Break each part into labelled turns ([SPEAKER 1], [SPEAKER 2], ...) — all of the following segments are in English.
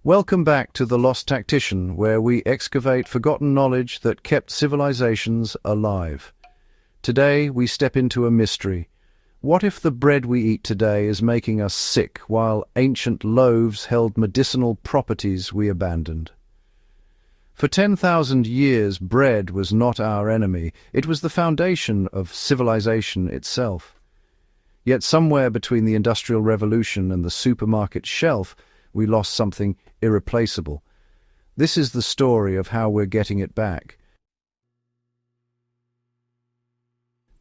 [SPEAKER 1] Welcome back to The Lost Tactician, where we excavate forgotten knowledge that kept civilizations alive. Today, we step into a mystery. What if the bread we eat today is making us sick, while ancient loaves held medicinal properties we abandoned? For 10,000 years, bread was not our enemy. It was the foundation of civilization itself. Yet somewhere between the Industrial Revolution and the supermarket shelf, we lost something irreplaceable. This is the story of how we're getting it back.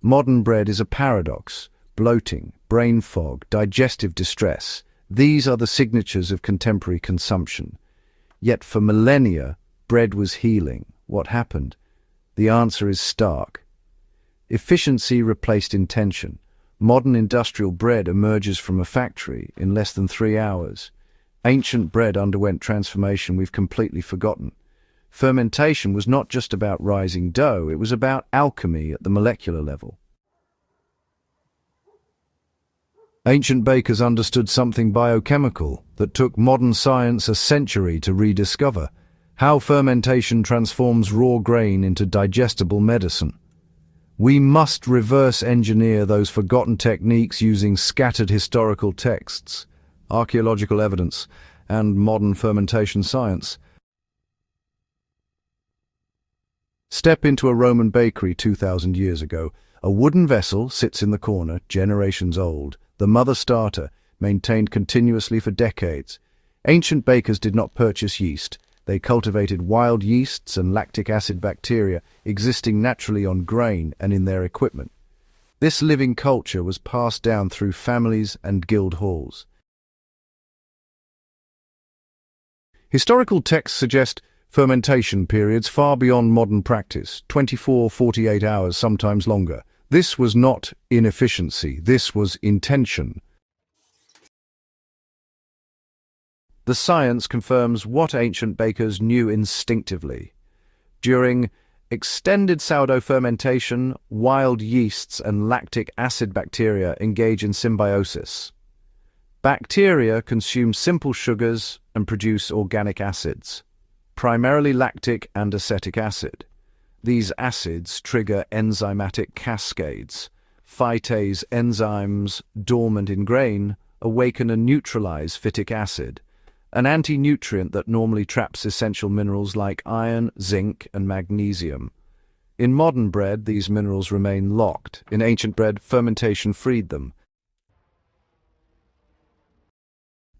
[SPEAKER 1] Modern bread is a paradox. Bloating, brain fog, digestive distress. These are the signatures of contemporary consumption. Yet for millennia, bread was healing. What happened? The answer is stark. Efficiency replaced intention. Modern industrial bread emerges from a factory in less than 3 hours. Ancient bread underwent transformation we've completely forgotten. Fermentation was not just about rising dough, it was about alchemy at the molecular level. Ancient bakers understood something biochemical that took modern science a century to rediscover: how fermentation transforms raw grain into digestible medicine. We must reverse engineer those forgotten techniques using scattered historical texts, archaeological evidence, and modern fermentation science. Step into a Roman bakery 2,000 years ago. A wooden vessel sits in the corner, generations old. The mother starter, maintained continuously for decades. Ancient bakers did not purchase yeast. They cultivated wild yeasts and lactic acid bacteria existing naturally on grain and in their equipment. This living culture was passed down through families and guild halls. Historical texts suggest fermentation periods far beyond modern practice, 24-48 hours, sometimes longer. This was not inefficiency, this was intention. The science confirms what ancient bakers knew instinctively. During extended sourdough fermentation, wild yeasts and lactic acid bacteria engage in symbiosis. Bacteria consume simple sugars and produce organic acids, primarily lactic and acetic acid. These acids trigger enzymatic cascades. Phytase enzymes dormant in grain awaken and neutralize phytic acid, an anti-nutrient that normally traps essential minerals like iron, zinc, and magnesium. In modern bread, these minerals remain locked. In ancient bread, fermentation freed them.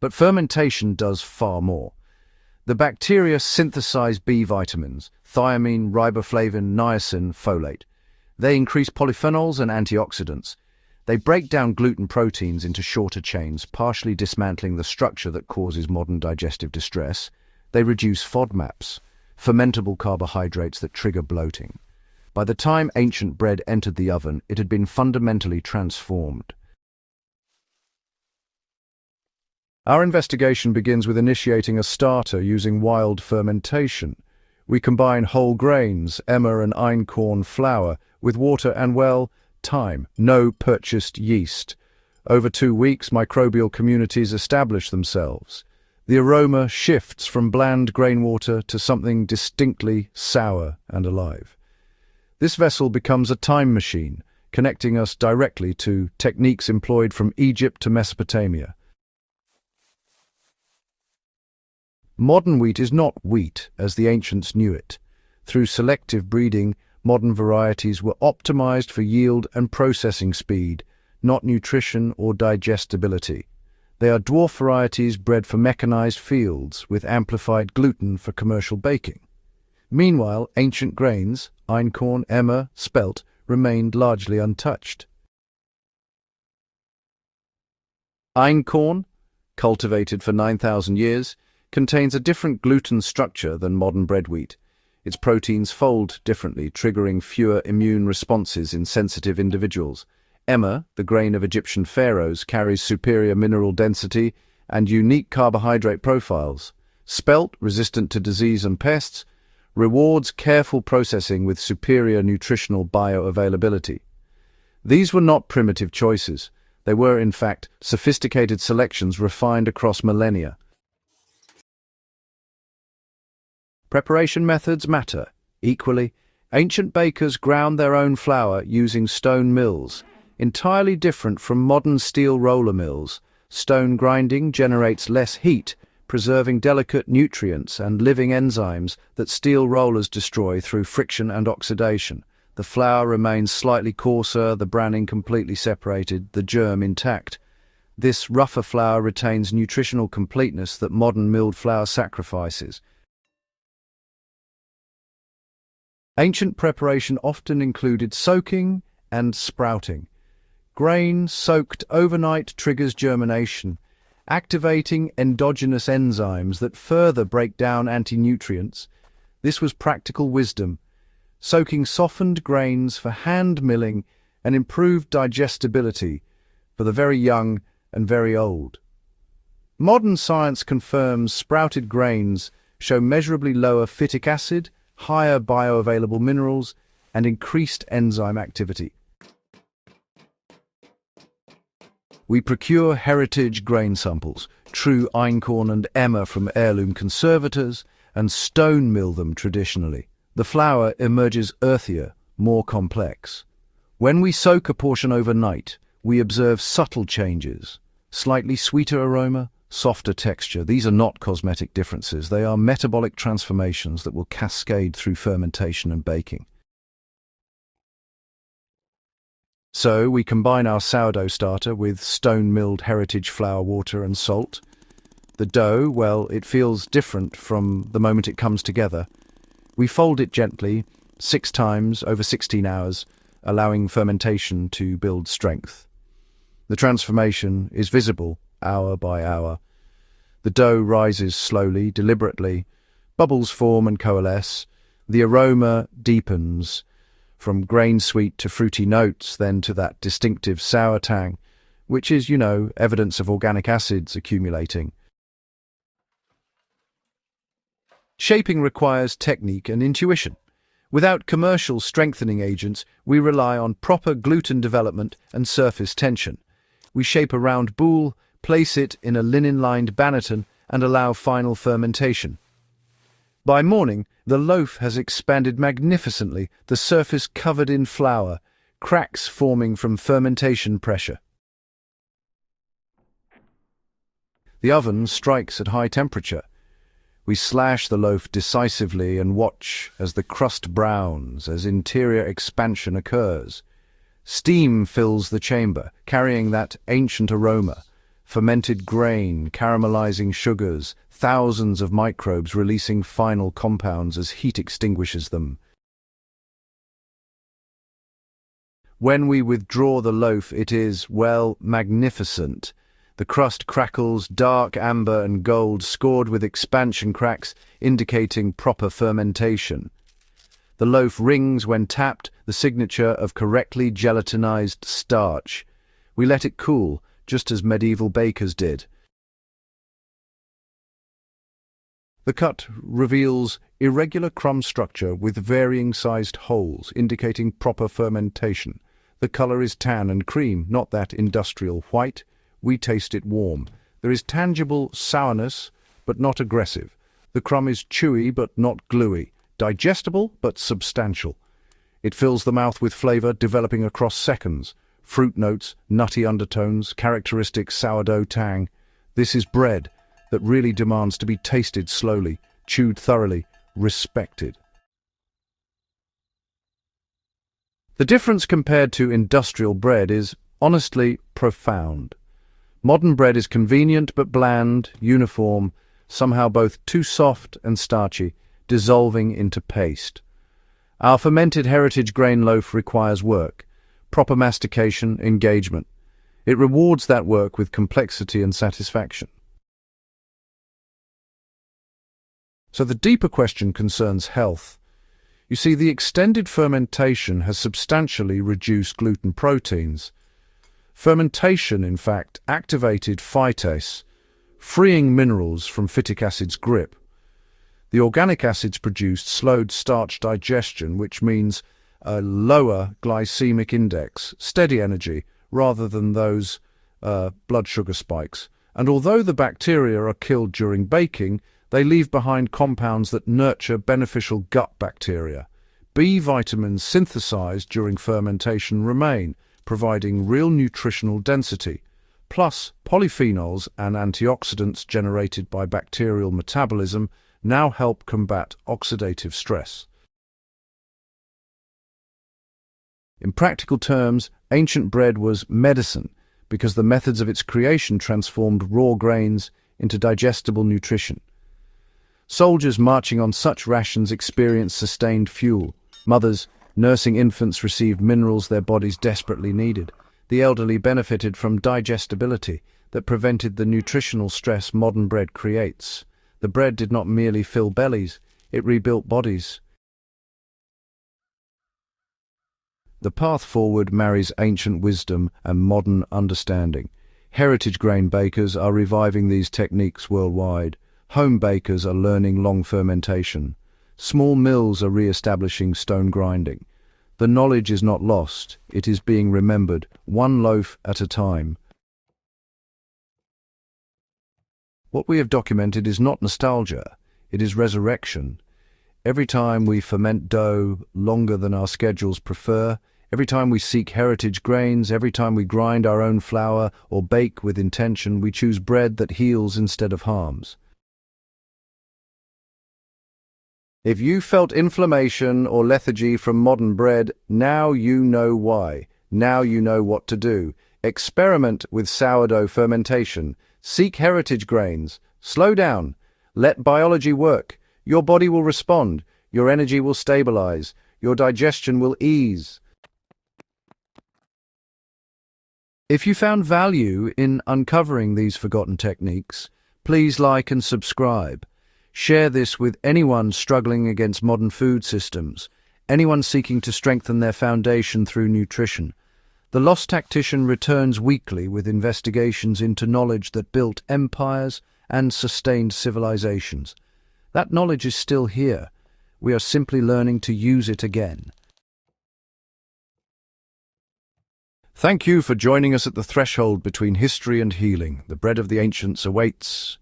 [SPEAKER 1] But fermentation does far more. The bacteria synthesize B vitamins, thiamine, riboflavin, niacin, folate. They increase polyphenols and antioxidants. They break down gluten proteins into shorter chains, partially dismantling the structure that causes modern digestive distress. They reduce FODMAPs, fermentable carbohydrates that trigger bloating. By the time ancient bread entered the oven, it had been fundamentally transformed. Our investigation begins with initiating a starter using wild fermentation. We combine whole grains, emmer and einkorn flour, with water and, well, time. No purchased yeast. Over 2 weeks, microbial communities establish themselves. The aroma shifts from bland grain water to something distinctly sour and alive. This vessel becomes a time machine, connecting us directly to techniques employed from Egypt to Mesopotamia. Modern wheat is not wheat as the ancients knew it. Through selective breeding, modern varieties were optimized for yield and processing speed, not nutrition or digestibility. They are dwarf varieties bred for mechanized fields with amplified gluten for commercial baking. Meanwhile, ancient grains, einkorn, emmer, spelt, remained largely untouched. Einkorn, cultivated for 9,000 years, contains a different gluten structure than modern bread wheat. Its proteins fold differently, triggering fewer immune responses in sensitive individuals. Emmer, the grain of Egyptian pharaohs, carries superior mineral density and unique carbohydrate profiles. Spelt, resistant to disease and pests, rewards careful processing with superior nutritional bioavailability. These were not primitive choices. They were, in fact, sophisticated selections refined across millennia. Preparation methods matter. Equally, ancient bakers ground their own flour using stone mills, entirely different from modern steel roller mills. Stone grinding generates less heat, preserving delicate nutrients and living enzymes that steel rollers destroy through friction and oxidation. The flour remains slightly coarser, the branning completely separated, the germ intact. This rougher flour retains nutritional completeness that modern milled flour sacrifices. Ancient preparation often included soaking and sprouting. Grain soaked overnight triggers germination, activating endogenous enzymes that further break down anti-nutrients. This was practical wisdom, soaking softened grains for hand milling and improved digestibility for the very young and very old. Modern science confirms sprouted grains show measurably lower phytic acid, higher bioavailable minerals, and increased enzyme activity. We procure heritage grain samples, true einkorn and emmer from heirloom conservators, and stone mill them traditionally. The flour emerges earthier, more complex. When we soak a portion overnight, we observe subtle changes. Slightly sweeter aroma, softer texture. These are not cosmetic differences. They are metabolic transformations that will cascade through fermentation and baking. So we combine our sourdough starter with stone-milled heritage flour, water and salt. The dough, well, it feels different from the moment it comes together. We fold it gently, 6 times over 16 hours, allowing fermentation to build strength. The transformation is visible hour by hour. The dough rises slowly, deliberately. Bubbles form and coalesce. The aroma deepens, from grain sweet to fruity notes, then to that distinctive sour tang, which is, evidence of organic acids accumulating. Shaping requires technique and intuition. Without commercial strengthening agents, we rely on proper gluten development and surface tension. We shape a round boule, place it in a linen-lined banneton, and allow final fermentation. By morning, the loaf has expanded magnificently, the surface covered in flour, cracks forming from fermentation pressure. The oven strikes at high temperature. We slash the loaf decisively and watch as the crust browns, as interior expansion occurs. Steam fills the chamber, carrying that ancient aroma. Fermented grain, caramelizing sugars, thousands of microbes releasing final compounds as heat extinguishes them. When we withdraw the loaf, it is, well, magnificent. The crust crackles, dark amber and gold, scored with expansion cracks, indicating proper fermentation. The loaf rings when tapped, the signature of correctly gelatinized starch. We let it cool, just as medieval bakers did. The cut reveals irregular crumb structure with varying-sized holes, indicating proper fermentation. The color is tan and cream, not that industrial white. We taste it warm. There is tangible sourness, but not aggressive. The crumb is chewy, but not gluey. Digestible, but substantial. It fills the mouth with flavor, developing across seconds. Fruit notes, nutty undertones, characteristic sourdough tang. This is bread that really demands to be tasted slowly, chewed thoroughly, respected. The difference compared to industrial bread is, honestly, profound. Modern bread is convenient but bland, uniform, somehow both too soft and starchy, dissolving into paste. Our fermented heritage grain loaf requires work, proper mastication, engagement. It rewards that work with complexity and satisfaction. So the deeper question concerns health. You see, the extended fermentation has substantially reduced gluten proteins. Fermentation, in fact, activated phytase, freeing minerals from phytic acid's grip. The organic acids produced slowed starch digestion, which means a lower glycemic index, steady energy, rather than those blood sugar spikes. And although the bacteria are killed during baking, They leave behind compounds that nurture beneficial gut bacteria. B vitamins synthesized during fermentation remain, providing real nutritional density. Plus, polyphenols and antioxidants generated by bacterial metabolism now help combat oxidative stress. In practical terms, ancient bread was medicine because the methods of its creation transformed raw grains into digestible nutrition. Soldiers marching on such rations experienced sustained fuel. Mothers nursing infants received minerals their bodies desperately needed. The elderly benefited from digestibility that prevented the nutritional stress modern bread creates. The bread did not merely fill bellies, it rebuilt bodies. The path forward marries ancient wisdom and modern understanding. Heritage grain bakers are reviving these techniques worldwide. Home bakers are learning long fermentation. Small mills are re-establishing stone grinding. The knowledge is not lost, it is being remembered, one loaf at a time. What we have documented is not nostalgia, it is resurrection. Every time we ferment dough longer than our schedules prefer, every time we seek heritage grains, every time we grind our own flour or bake with intention, we choose bread that heals instead of harms. If you felt inflammation or lethargy from modern bread, now you know why. Now you know what to do. Experiment with sourdough fermentation. Seek heritage grains. Slow down. Let biology work. Your body will respond. Your energy will stabilize. Your digestion will ease. If you found value in uncovering these forgotten techniques, please like and subscribe. Share this with anyone struggling against modern food systems, anyone seeking to strengthen their foundation through nutrition. The Lost Tactician returns weekly with investigations into knowledge that built empires and sustained civilizations. That knowledge is still here. We are simply learning to use it again. Thank you for joining us at the threshold between history and healing. The bread of the ancients awaits.